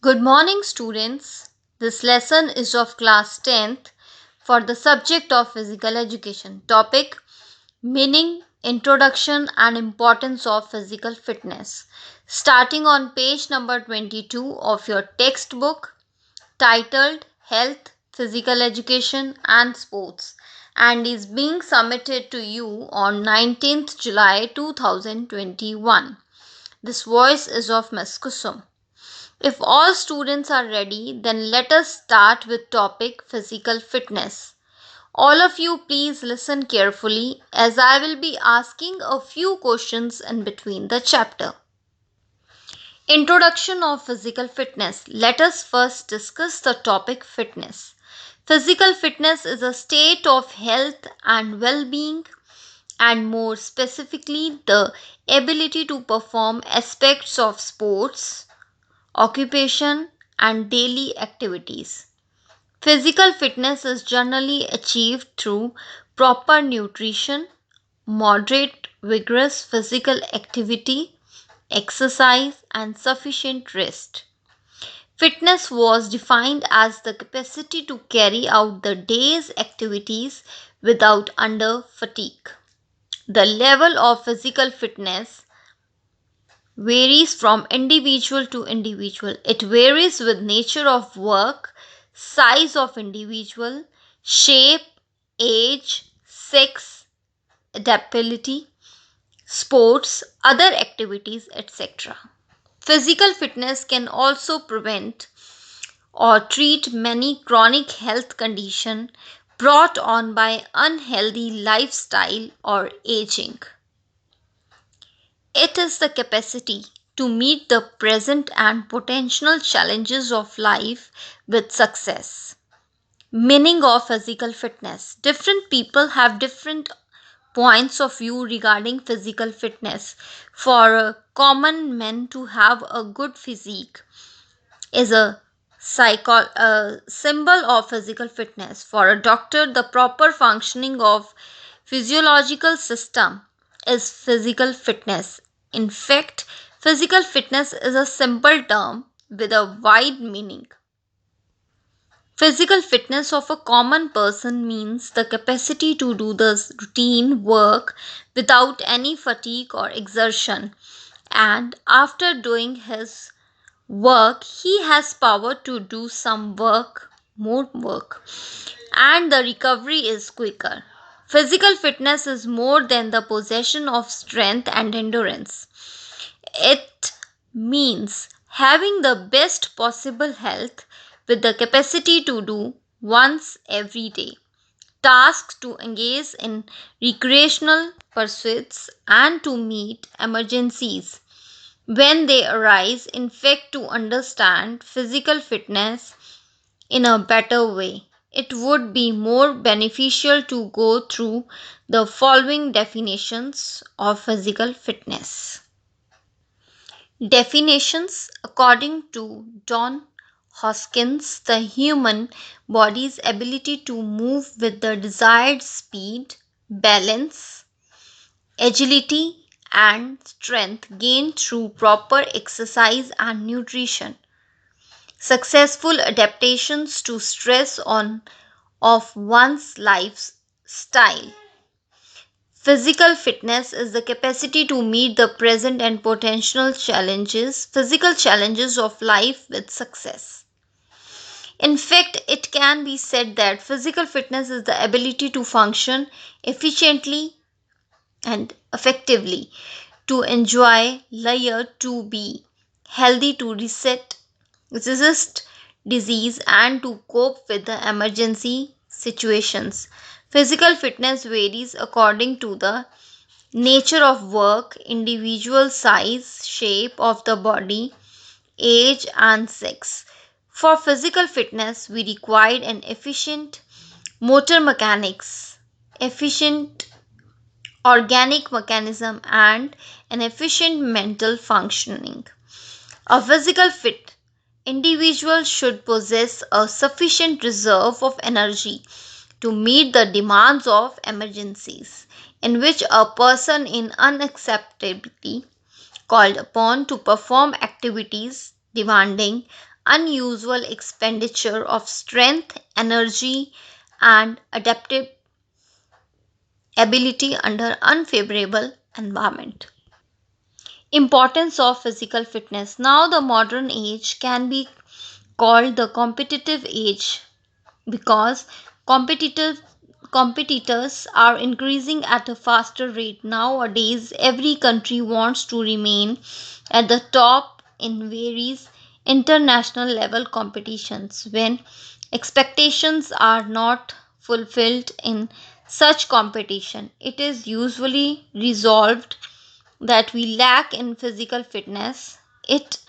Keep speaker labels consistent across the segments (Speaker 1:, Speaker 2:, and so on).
Speaker 1: Good morning, students. This lesson is of class 10th for the subject of physical education. Topic: Meaning, Introduction, and Importance of Physical Fitness. Starting on page number 22 of your textbook titled Health, Physical Education, and Sports, and is being submitted to you on 19th July 2021. This voice is of Ms. Kusum. If all students are ready, then let us start with topic physical fitness. All of you please listen carefully as I will be asking a few questions in between the chapter. Introduction of physical fitness. Let us first discuss the topic fitness. Physical fitness is a state of health and well-being, and more specifically the ability to perform aspects of sports, occupation, and daily activities. Physical fitness is generally achieved through proper nutrition, moderate vigorous physical activity, exercise, and sufficient rest. Fitness was defined as the capacity to carry out the day's activities without under fatigue. The level of physical fitness varies from individual to individual. It varies with nature of work, size of individual, shape, age, sex, adaptability, sports, other activities, etc. Physical fitness can also prevent or treat many chronic health conditions brought on by unhealthy lifestyle or aging. It is the capacity to meet the present and potential challenges of life with success. Meaning of physical fitness. Different people have different points of view regarding physical fitness. For a common man to have a good physique is a symbol of physical fitness. For a doctor, the proper functioning of physiological system is physical fitness. In fact, physical fitness is a simple term with a wide meaning. Physical fitness of a common person means the capacity to do the routine work without any fatigue or exertion, and after doing his work he has power to do some more work, and the recovery is quicker. Physical fitness is more than the possession of strength and endurance. It means having the best possible health with the capacity to do one's everyday tasks, to engage in recreational pursuits, and to meet emergencies when they arise. In fact, to understand physical fitness in a better way, it would be more beneficial to go through the following definitions of physical fitness. Definitions according to John Hoskins: the human body's ability to move with the desired speed, balance, agility, and strength gained through proper exercise and nutrition. Successful adaptations to stress on of one's lifestyle. Physical fitness is the capacity to meet the present and potential physical challenges of life with success. In fact, it can be said that physical fitness is the ability to function efficiently and effectively, to enjoy leisure, to be healthy, to resist disease, and to cope with the emergency situations. Physical fitness varies according to the nature of work, individual size, shape of the body, age, and sex. For physical fitness, we require an efficient motor mechanics, efficient organic mechanism, and an efficient mental functioning. A physical fit individual should possess a sufficient reserve of energy to meet the demands of emergencies, in which a person is unacceptably called upon to perform activities demanding unusual expenditure of strength, energy, and adaptive ability under unfavorable environment. Importance of physical fitness. Now the modern age can be called the competitive age because competitive competitors are increasing at a faster rate. Nowadays, every country wants to remain at the top in various international level competitions. When expectations are not fulfilled in such competition, it is usually resolved that we lack in physical fitness. It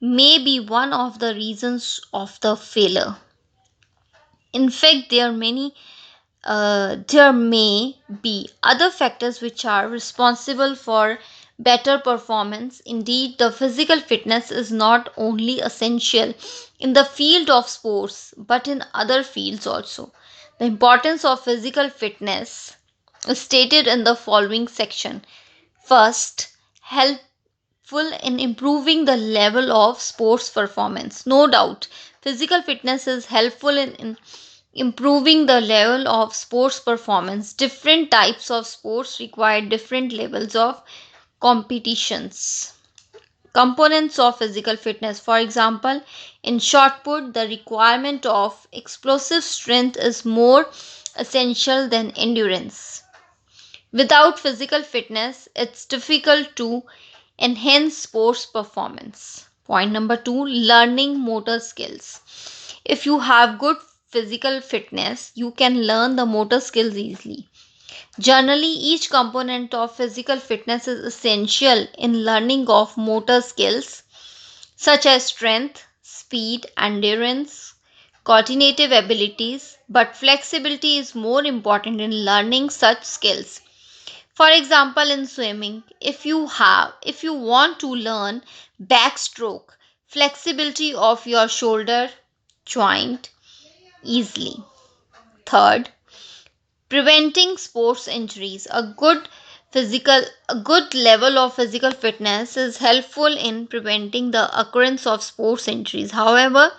Speaker 1: may be one of the reasons of the failure. In fact, there may be other factors which are responsible for better performance. Indeed, the physical fitness is not only essential in the field of sports but in other fields also. The importance of physical fitness is stated in the following section. First, helpful in improving the level of sports performance. No doubt, physical fitness is helpful in improving the level of sports performance. Different types of sports require different levels of competitions. Components of physical fitness. For example, in shot put, the requirement of explosive strength is more essential than endurance. Without physical fitness, it's difficult to enhance sports performance. Point number 2, learning motor skills. If you have good physical fitness, you can learn the motor skills easily. Generally, each component of physical fitness is essential in learning of motor skills such as strength, speed, endurance, coordinative abilities, but flexibility is more important in learning such skills. For example, in swimming, if you want to learn backstroke, flexibility of your shoulder joint easily. Third, preventing sports injuries. A good level of physical fitness is helpful in preventing the occurrence of sports injuries. However,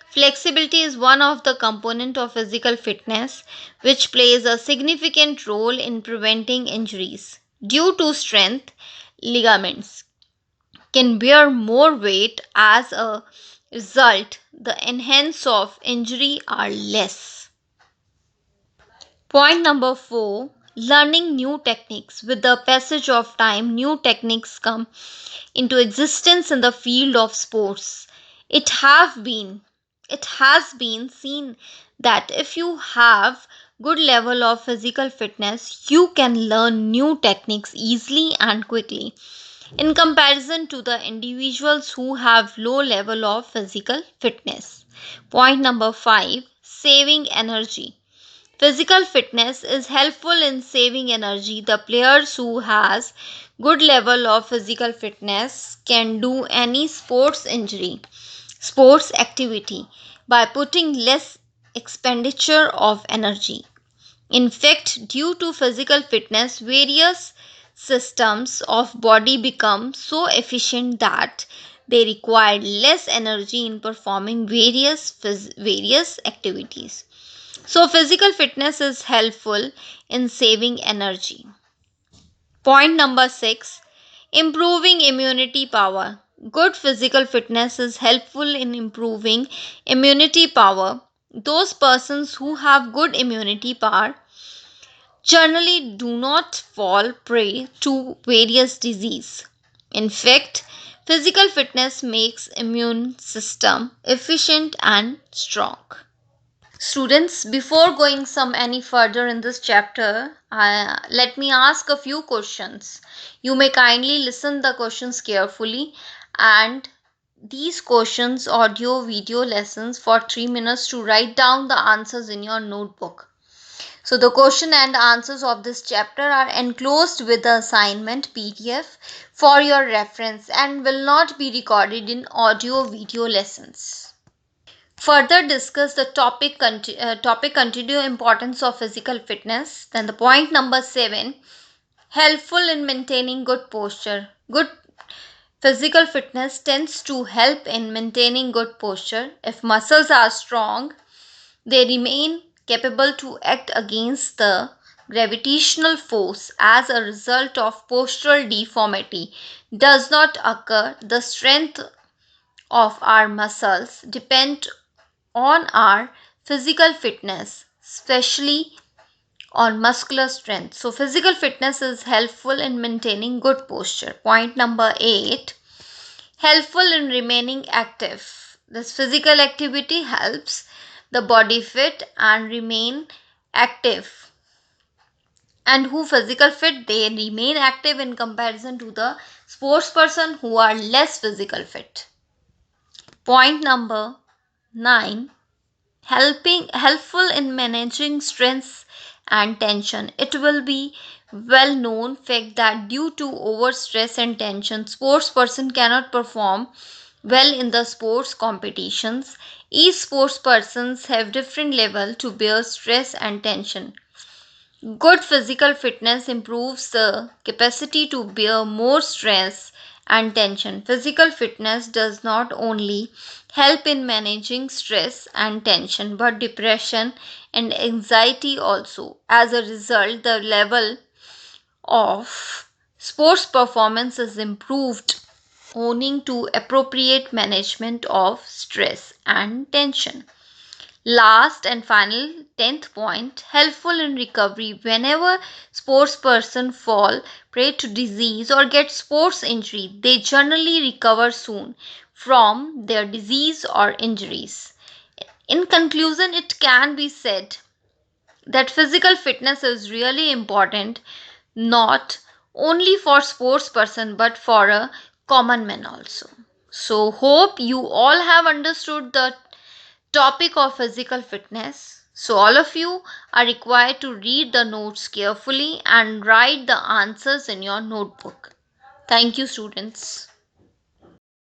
Speaker 1: flexibility is one of the component of physical fitness which plays a significant role in preventing injuries. Due to strength, ligaments can bear more weight. As a result, the enhance of injury are less. Point number 4, learning new techniques. With the passage of time, new techniques come into existence in the field of sports. It have been it has been seen that if you have good level of physical fitness, you can learn new techniques easily and quickly in comparison to the individuals who have low level of physical fitness. Point number 5, saving energy. Physical fitness is helpful in saving energy. The players who has good level of physical fitness can do any sports activity by putting less expenditure of energy. In fact, due to physical fitness, various systems of body become so efficient that they require less energy in performing various activities. So, physical fitness is helpful in saving energy. Point number 6, improving immunity power. Good physical fitness is helpful in improving immunity power. Those persons who have good immunity power generally do not fall prey to various diseases. In fact, physical fitness makes immune system efficient and strong. Students, before going some any further in this chapter, let me ask a few questions. You may kindly listen the questions carefully, and these questions audio video lessons for 3 minutes to write down the answers in your notebook. So the question and answers of this chapter are enclosed with the assignment PDF for your reference and will not be recorded in audio video lessons. Further discuss the topic continue importance of physical fitness. Then the point number 7, helpful in maintaining good posture. Good Physical fitness tends to help in maintaining good posture. If muscles are strong, they remain capable to act against the gravitational force. As a result of postural deformity does not occur. The strength of our muscles depend on our physical fitness, especially on muscular strength. So, physical fitness is helpful in maintaining good posture. Point number 8, helpful in remaining active. This physical activity helps the body fit and remain active. And who physical fit, they remain active in comparison to the sports person who are less physical fit. Point number 9, helpful in managing stress and tension. It will be well known fact that due to over stress and tension, sports person cannot perform well in the sports competitions. Each sports persons have different level to bear stress and tension. Good physical fitness improves the capacity to bear more stress and tension. Physical fitness does not only help in managing stress and tension but depression and anxiety also. As a result, the level of sports performance is improved owing to appropriate management of stress and tension. Last and final 10th point, helpful in recovery. Whenever sports person fall prey to disease or get sports injury, they generally recover soon from their disease or injuries. In conclusion, it can be said that physical fitness is really important, not only for sports person but for a common man also. So hope you all have understood the topic of physical fitness. So, all of you are required to read the notes carefully and write the answers in your notebook. Thank you, students.